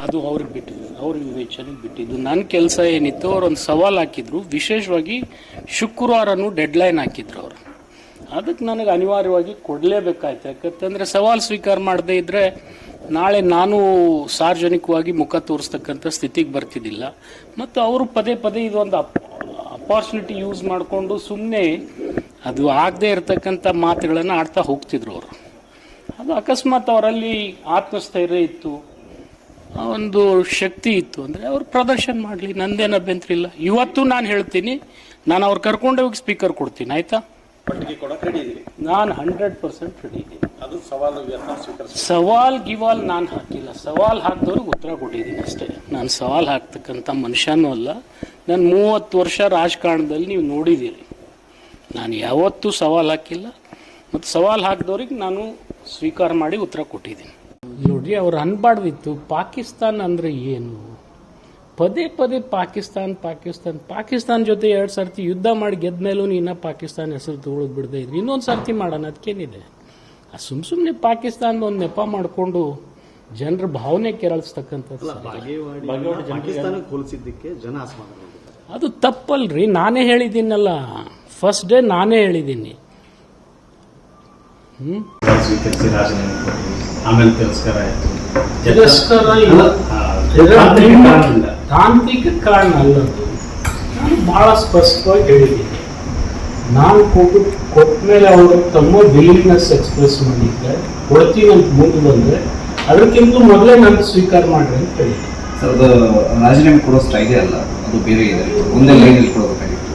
ಅದು ಅವ್ರಿಗೆ ಬಿಟ್ಟಿದ್ದು, ಅವ್ರಿಗೆ ವಿವೇಚನೆಗೆ ಬಿಟ್ಟಿದ್ದು. ನನ್ನ ಕೆಲಸ ಏನಿತ್ತು, ಅವರೊಂದು ಸವಾಲು ಹಾಕಿದ್ರು, ವಿಶೇಷವಾಗಿ ಶುಕ್ರವಾರನೂ ಡೆಡ್ಲೈನ್ ಹಾಕಿದ್ರು ಅವರು. ಅದಕ್ಕೆ ನನಗೆ ಅನಿವಾರ್ಯವಾಗಿ ಕೊಡಲೇಬೇಕಾಯ್ತು. ಯಾಕಂತಂದರೆ ಸವಾಲು ಸ್ವೀಕಾರ ಮಾಡದೇ ಇದ್ದರೆ ನಾಳೆ ನಾನು ಸಾರ್ವಜನಿಕವಾಗಿ ಮುಖ ತೋರಿಸ್ತಕ್ಕಂಥ ಸ್ಥಿತಿಗೆ ಬರ್ತಿದ್ದಿಲ್ಲ. ಮತ್ತು ಅವರು ಪದೇ ಪದೇ ಇದೊಂದು ಅಪಾರ್ಚುನಿಟಿ ಯೂಸ್ ಮಾಡಿಕೊಂಡು ಸುಮ್ಮನೆ ಅದು ಆಗದೆ ಇರತಕ್ಕಂಥ ಮಾತುಗಳನ್ನು ಆಡ್ತಾ ಹೋಗ್ತಿದ್ರು ಅವರು. ಅದು ಅಕಸ್ಮಾತ್ ಅವರಲ್ಲಿ ಆತ್ಮಸ್ಥೈರ್ಯ ಇತ್ತು, ಒಂದು ಶಕ್ತಿ ಇತ್ತು ಅಂದರೆ ಅವ್ರು ಪ್ರದರ್ಶನ ಮಾಡಲಿ, ನಂದೇನು ಅಭ್ಯಂತರ ಇಲ್ಲ. ಇವತ್ತು ನಾನು ಹೇಳ್ತೀನಿ, ನಾನು ಅವ್ರು ಕರ್ಕೊಂಡೇ ಹೋಗಿ ಸ್ಪೀಕರ್ ಕೊಡ್ತೀನಿ, ಆಯಿತಾ? ನಾನು 100% ರೆಡಿ ಇದ್ದೀನಿ. ಅದು ಸವಾಲ್ ಗಿವಾಲ್ ನಾನು ಹಾಕಿಲ್ಲ, ಸವಾಲ್ ಹಾಕಿದವ್ರಿಗೆ ಉತ್ತರ ಕೊಟ್ಟಿದ್ದೀನಿ ಅಷ್ಟೇ. ನಾನು ಸವಾಲ್ ಹಾಕ್ತಕ್ಕಂಥ ಮನುಷ್ಯನೂ ಅಲ್ಲ. ನಾನು 30 ವರ್ಷ ರಾಜಕಾರಣದಲ್ಲಿ ನೀವು ನೋಡಿದ್ದೀರಿ, ನಾನು ಯಾವತ್ತೂ ಸವಾಲ್ ಹಾಕಿಲ್ಲ. ಮತ್ತು ಸವಾಲ್ ಹಾಕಿದವ್ರಿಗೆ ನಾನು ಸ್ವೀಕಾರ ಮಾಡಿ ಉತ್ತರ ಕೊಟ್ಟಿದ್ದೀನಿ. ನೋಡ್ರಿ, ಅವ್ರು ಅನ್ಬಾರ್ದಿತ್ತು ಪಾಕಿಸ್ತಾನ ಅಂದರೆ ಏನು. ಪದೇ ಪದೇ ಪಾಕಿಸ್ತಾನ ಜೊತೆ 2 ಸರ್ತಿ ಯುದ್ಧ ಮಾಡಿ ಗೆದ್ದ ಮೇಲೂ ನೀನು ಪಾಕಿಸ್ತಾನ ಹೆಸರು ತಗೊಳ್ಳೋದು ಬಿಡದೇ ಇದ್ರಿ. ಇನ್ನೊಂದು ಸರ್ತಿ ಮಾಡೋಣ, ಅದಕ್ಕೇನಿದೆ? ಸುಮ್ಮನೆ ಪಾಕಿಸ್ತಾನದ ಒಂದು ನೆಪ ಮಾಡಿಕೊಂಡು ಜನರ ಭಾವನೆ ಕೆರಳಿಸ್ತಕ್ಕಂಥದ್ದು ಅದು ತಪ್ಪಲ್ರಿ. ನಾನೇ ಹೇಳಿದ್ದೀನಲ್ಲ, ಫಸ್ಟ್ ಡೇ ನಾನೇ ಹೇಳಿದ್ದೀನಿ. ಆಮೇಲೆ ತಿರಸ್ಕಾರ ಆಯಿತು. ತಾಂತ್ರಿಕ ಕಾರಣ ಅಲ್ಲದು. ನಾನು ಬಹಳ ಸ್ಪಷ್ಟವಾಗಿ ಹೇಳಿದ್ದೀನಿ. ನಾನು ಕೊಟ್ಟ ಮೇಲೆ ಅವರು ತಮ್ಮ ವಿಲಿಂಗ್ನೆಸ್ ಎಕ್ಸ್ಪ್ರೆಸ್ ಮಾಡಿದ್ದಾರೆ, ಕೊಡ್ತೀನಿ ಅಂತ ಮುಂದೆ ಬಂದರೆ ಅದಕ್ಕಿಂತ ಮೊದಲೇ ನಾನು ಸ್ವೀಕಾರ ಮಾಡ್ರಿ ಅಂತ ಹೇಳಿದ್ದೆ. ಸರ್, ಅದು ರಾಜೀನಾಮೆ ಕೊಡೋ ಸ್ಟೈಲೇ ಅಲ್ಲ, ಅದು ಬೇರೆ ಇದೆ. ಒಂದೇ ಲೈನಲ್ಲಿ ಕೊಡಬೇಕಾಗಿತ್ತು.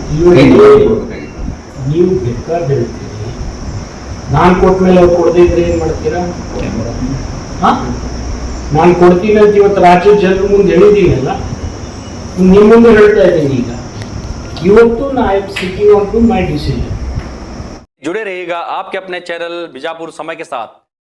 ನೀವು ಬೇಕಾದ ಹೇಳ್ತೀರಿ, ನಾನು ಕೊಟ್ಟ ಮೇಲೆ ಅವ್ರು ಕೊಡದೇ ಇದ್ರೆ ಏನು ಮಾಡ್ತೀರಾ? ನಾನು ಕೊಡ್ತೀನಿ ಅಂತ ಇವತ್ತು ರಾಜ್ಯದ ಜನರ ಮುಂದೆ ಹೇಳಿದ್ದೀನಲ್ಲ, ನಿಮ್ಮ ಮುಂದೆ ಹೇಳ್ತಾ ಇದ್ದೀನಿ. ಈಗ ಇವತ್ತು I am sticking on to my decision. जुड़े रहिएगा आपके अपने चैनल बीजापुर समय के साथ।